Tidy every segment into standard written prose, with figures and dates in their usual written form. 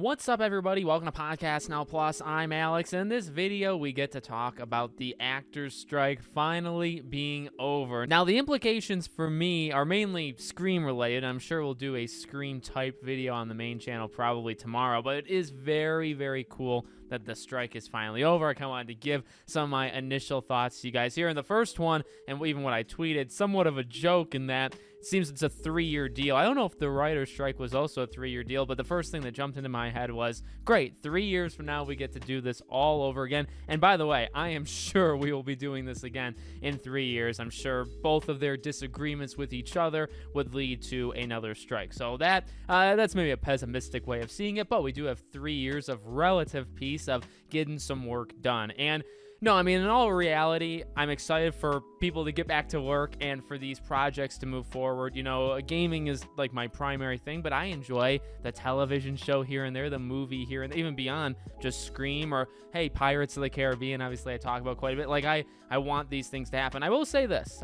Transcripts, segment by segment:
What's up, everybody? Welcome to Podcast Now Plus. I'm Alex. In this video, we get to talk about the actors' strike finally being over. Now, the implications for me are mainly Scream related. I'm sure we'll do a Scream type video on the main channel probably tomorrow, but it is very, very cool that the strike is finally over. I kind of wanted to give some of my initial thoughts to you guys here. In the first one, and even what I tweeted, somewhat of a joke in that it seems it's a 3-year deal. I don't know if the writer's strike was also a 3-year deal, but the first thing that jumped into my head was, great, 3 years from now we get to do this all over again. And by the way, I am sure we will be doing this again in 3 years. I'm sure both of their disagreements with each other would lead to another strike. So that's maybe a pessimistic way of seeing it, but we do have 3 years of relative peace of getting some work done. And no, I mean, in all reality, I'm excited for people to get back to work and for these projects to move forward. You know, gaming is like my primary thing, but I enjoy the television show here and there, the movie here, and even beyond just Scream or, hey, Pirates of the Caribbean, obviously I talk about quite a bit. Like, I want these things to happen. I will say this.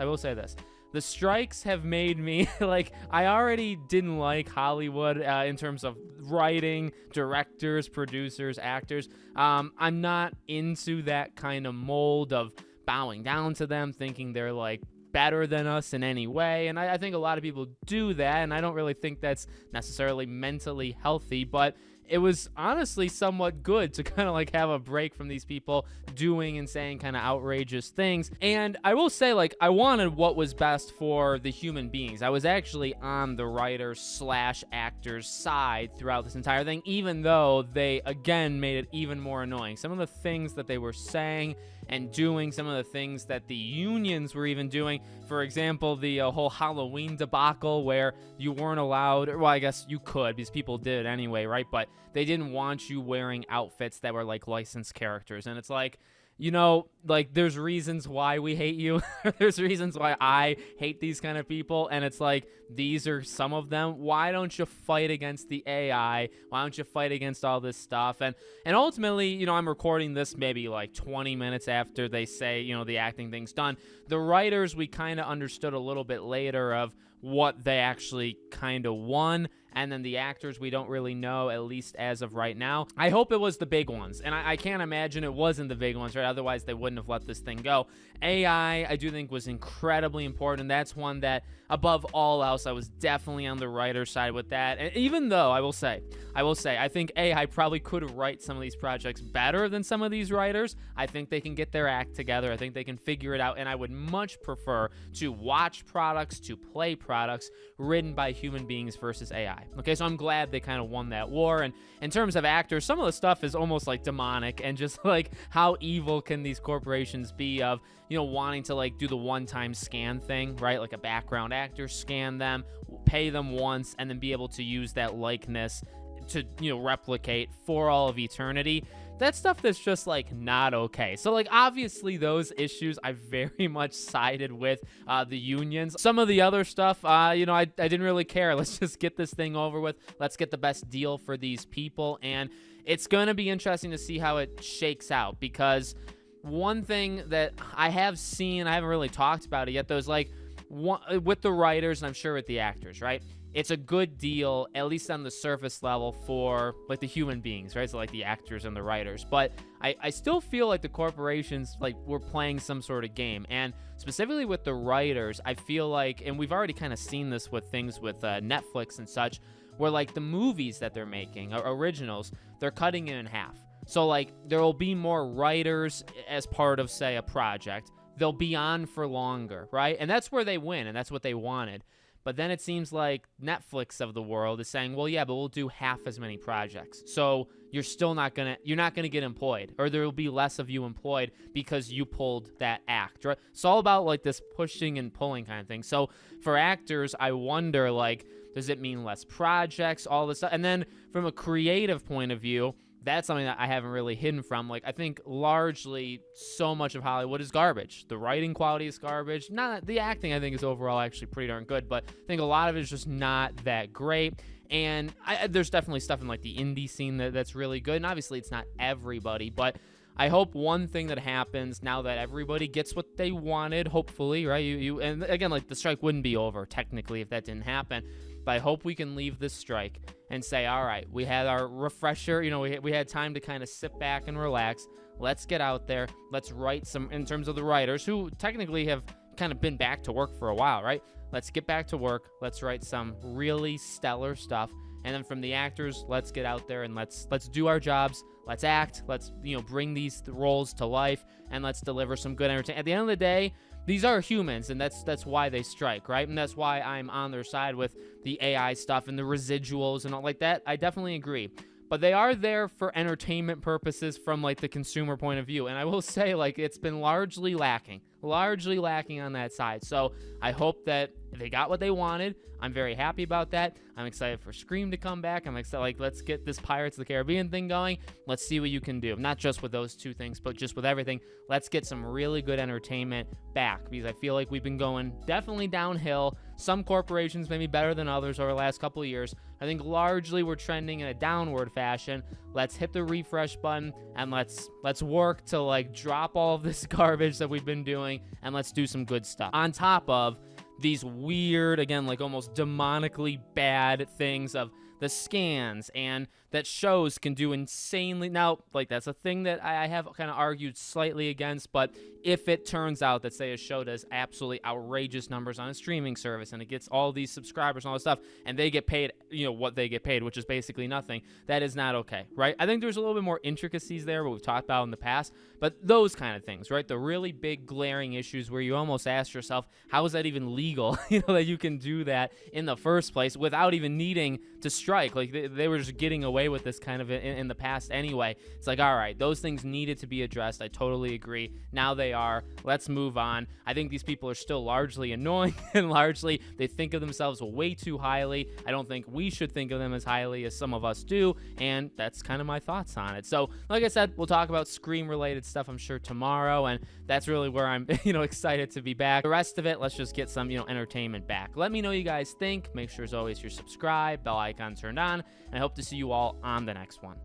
The strikes have made me, like, I already didn't like Hollywood in terms of writing, directors, producers, actors. I'm not into that kind of mold of bowing down to them, thinking they're, like, better than us in any way. And I think a lot of people do that, and I don't really think that's necessarily mentally healthy, but it was honestly somewhat good to kind of like have a break from these people doing and saying kind of outrageous things. And I will say, like, I wanted what was best for the human beings. I was actually on the writers/actors side throughout this entire thing, even though they again made it even more annoying. Some of the things that they were saying and doing, some of the things that the unions were even doing. For example, the whole Halloween debacle where you weren't allowed, well, I guess you could because people did it anyway, right? But they didn't want you wearing outfits that were like licensed characters. And it's like, you know, like, there's reasons why we hate you. There's reasons why I hate these kind of people. And it's like, these are some of them. Why don't you fight against the AI? Why don't you fight against all this stuff? And ultimately, you know, I'm recording this maybe like 20 minutes after they say, you know, the acting thing's done. The writers, we kind of understood a little bit later of what they actually kind of won. And then the actors, we don't really know, at least as of right now. I hope it was the big ones. And I can't imagine it wasn't the big ones, right? Otherwise, they wouldn't have let this thing go. AI, I do think, was incredibly important. That's one that, above all else, I was definitely on the writer's side with that. And even though, I will say, I think AI probably could write some of these projects better than some of these writers. I think they can get their act together. I think they can figure it out. And I would much prefer to watch products, to play products written by human beings versus AI. Okay, so I'm glad they kind of won that war. And in terms of actors, some of the stuff is almost like demonic, and just like how evil can these corporations be of, you know, wanting to like do the one-time scan thing, right? Like a background actor, scan them, pay them once, and then be able to use that likeness to, you know, replicate for all of eternity. That's stuff that's just like not okay. So like, obviously those issues I very much sided with the unions. Some of the other stuff, you know, I didn't really care. Let's just get this thing over with. Let's get the best deal for these people. And it's going to be interesting to see how it shakes out, because one thing that I have seen, I haven't really talked about it yet, though, is like with the writers, and I'm sure with the actors, right? It's a good deal, at least on the surface level, for like the human beings, right? So like the actors and the writers. But I still feel like the corporations, like, were playing some sort of game. And specifically with the writers, I feel like, and we've already kind of seen this with things with Netflix and such, where like the movies that they're making, originals, they're cutting it in half. So like there will be more writers as part of, say, a project. They'll be on for longer, right? And that's where they win, and that's what they wanted. But then it seems like Netflix of the world is saying, well, yeah, but we'll do half as many projects. So you're not going to get employed, or there will be less of you employed because you pulled that act, right? It's all about like this pushing and pulling kind of thing. So for actors, I wonder, like, does it mean less projects, all this stuff? And then from a creative point of view, that's something that I haven't really hidden from. Like, I think largely so much of Hollywood is garbage. The writing quality is garbage. Not the acting, I think, is overall actually pretty darn good, but I think a lot of it is just not that great. And there's definitely stuff in like the indie scene that's really good. And obviously it's not everybody, but I hope one thing that happens now that everybody gets what they wanted, hopefully, right? And again, like, the strike wouldn't be over technically if that didn't happen. but I hope we can leave this strike and say, all right, we had our refresher, we had time to kind of sit back and relax. Let's get out there. Let's write some, in terms of the writers who technically have kind of been back to work for a while, right? Let's get back to work. Let's write some really stellar stuff. And then from the actors, let's get out there and let's do our jobs. Let's act. Let's, bring these roles to life, and let's deliver some good entertainment. At the end of the day, these are humans, and that's why they strike, right? And that's why I'm on their side with the AI stuff and the residuals and all like that. I definitely agree. But they are there for entertainment purposes from, like, the consumer point of view. And I will say, like, it's been largely lacking on that side. So I hope that they got what they wanted. I'm very happy about that. I'm excited for Scream to come back. I'm excited, like, let's get this Pirates of the Caribbean thing going. Let's see what you can do. Not just with those two things, but just with everything. Let's get some really good entertainment back, because I feel like we've been going definitely downhill. Some corporations may be better than others over the last couple of years. I think largely we're trending in a downward fashion. Let's hit the refresh button, and let's work to, like, drop all of this garbage that we've been doing, and let's do some good stuff. On top of these weird, again, like almost demonically bad things of the scans, and that shows can do insanely. Now, like, that's a thing that I have kind of argued slightly against, but if it turns out that, say, a show does absolutely outrageous numbers on a streaming service and it gets all these subscribers and all this stuff, and they get paid, what they get paid, which is basically nothing, that is not okay, right? I think there's a little bit more intricacies there, what we've talked about in the past, but those kind of things, right? The really big glaring issues where you almost ask yourself, how is that even legal, that you can do that in the first place without even needing to strike? Like, they were just getting away with this kind of in the past anyway. It's like, all right, those things needed to be addressed. I totally agree. Now they are. Let's move on. I think these people are still largely annoying, and largely they think of themselves way too highly. I don't think we should think of them as highly as some of us do, and that's kind of my thoughts on it. So, like I said, we'll talk about Scream-related stuff, I'm sure, tomorrow, and that's really where I'm, excited to be back. The rest of it, let's just get some, entertainment back. Let me know what you guys think. Make sure, as always, you're subscribed, bell icon turned on, and I hope to see you all on the next one.